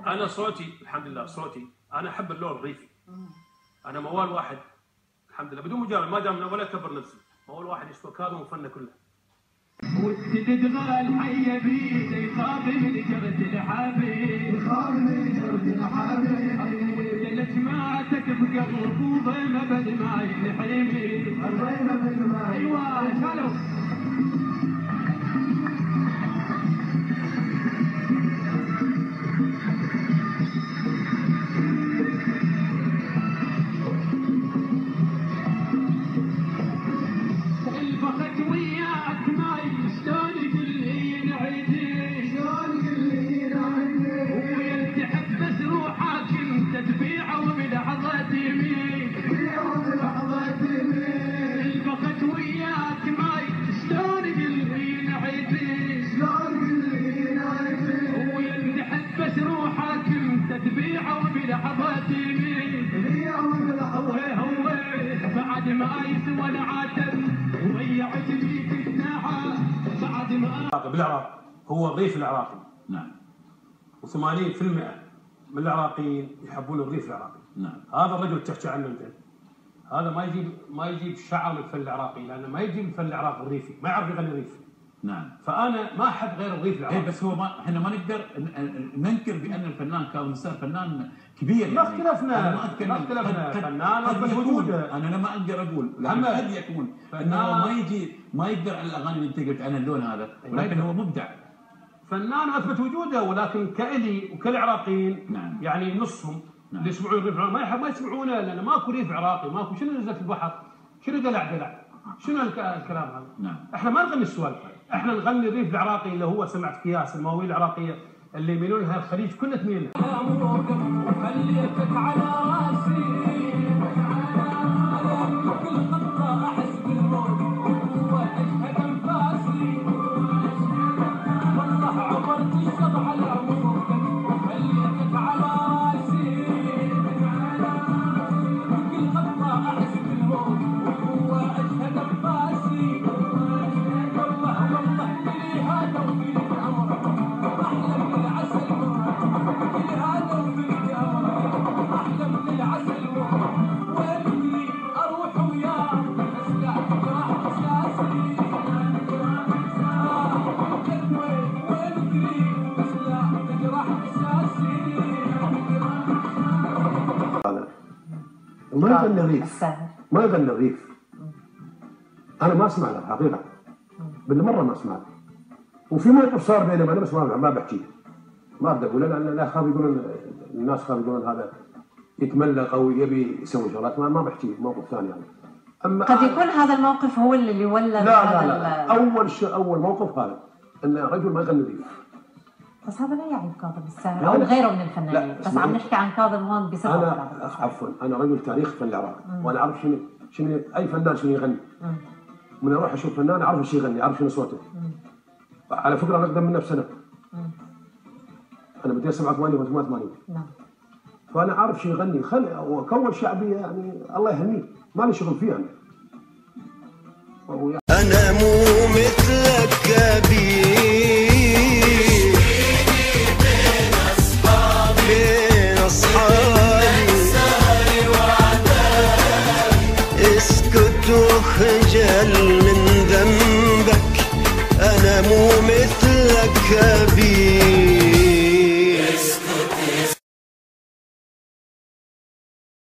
انا صوتي الحمد لله، صوتي انا احب اللون الريفي. انا موال واحد الحمد لله بدون مجامله، ما دام ولا اكبر نفسي، موال واحد يسوى كاظم وفنه كله. وتدغى الحي بيد يخاف من جرد الحبيب، يخاف من جرد الحبيب، وليلة جماعتك بقلب وضيمه بالماء الحبيب، الضيمه بالماء. ايوه شالوا بالعراق هو الريف العراقي. نعم. و80% من العراقيين يحبون الريف العراقي. نعم. هذا الرجل تحكي عنه انت، هذا ما يجيب شعر من الفن العراقي، لانه ما يجيب الفن العراقي الريفي، ما يعرف يغني ريفي. نعم. فانا ما احب غير الريف العراقي. اي بس هو احنا ما نقدر ننكر بان الفنان كاظم الساهر فنان كبير. ما اختلفنا، ما اختلفنا، فنان اثبت وجوده. انا ما اقدر اقول، لكن قد يكون انه ما يقدر على الاغاني اللي انت قلت عنها اللون هذا، ولكن هو مبدع. فنان اثبت وجوده، ولكن كالي وكالعراقيين نعم. يعني نصهم اللي يسمعون الريف العراقي ما يسمعونه، لان ماكو ريف عراقي، ماكو. شنو نزلت البحر؟ شنو دلع؟ شنو الكلام هذا؟ نعم. احنا ما نغني السوالف، احنا نغني الريف العراقي اللي هو سمعت قياس المواويل العراقيه اللي يميلون لها الخليج كله تميل. خليتك على راسي كل خطه احس بالموت واشهد انفاسي، والله عبرت السبع العمود خليتك على راسي كل خطه احس بالموت واشهد انفاسي، والله لي هذا وفيك عمرك احلى من العسل، لي هذا وفيك عمرك احلى من العسل، وابني اروح وياك اسلع جراح اساسي، ما يغني الريف، ما يغني الريف. انا ما اسمع له حقيقه، بالمره ما اسمع له. وفي موقف صار بيني وبينه بس ما بحكيه، ما اقدر اقوله، لان لا خاف يقولون الناس خاف يقولون هذا يتملق او يبي يسوي شغلات، ما بحكيه موقف ثاني يعني. اما قد يكون هذا الموقف هو اللي ولد لا اول موقف هذا ان رجل ما يغني ريف. بس هذا لا يعني كاظم الساهر او غيره من الفنانين، بس عم نحكي عن كاظم هون بسبب عفوا انا رجل تاريخ فن العراق، وانا اعرف شنو اي فنان شنو يغني. من اروح اشوف فنان اعرف ايش يغني، اعرف شنو صوته. على فكره انا اقدم منه بسنه. انا بديت 87 و 88. نعم. فانا عارف شو يغني، وكون شعبيه يعني الله يهنيه، ما لي شغل فيه انا مو مثلك كبير بين اصحابي اسكت وخجل من ذنبك، انا مو مثلك كبير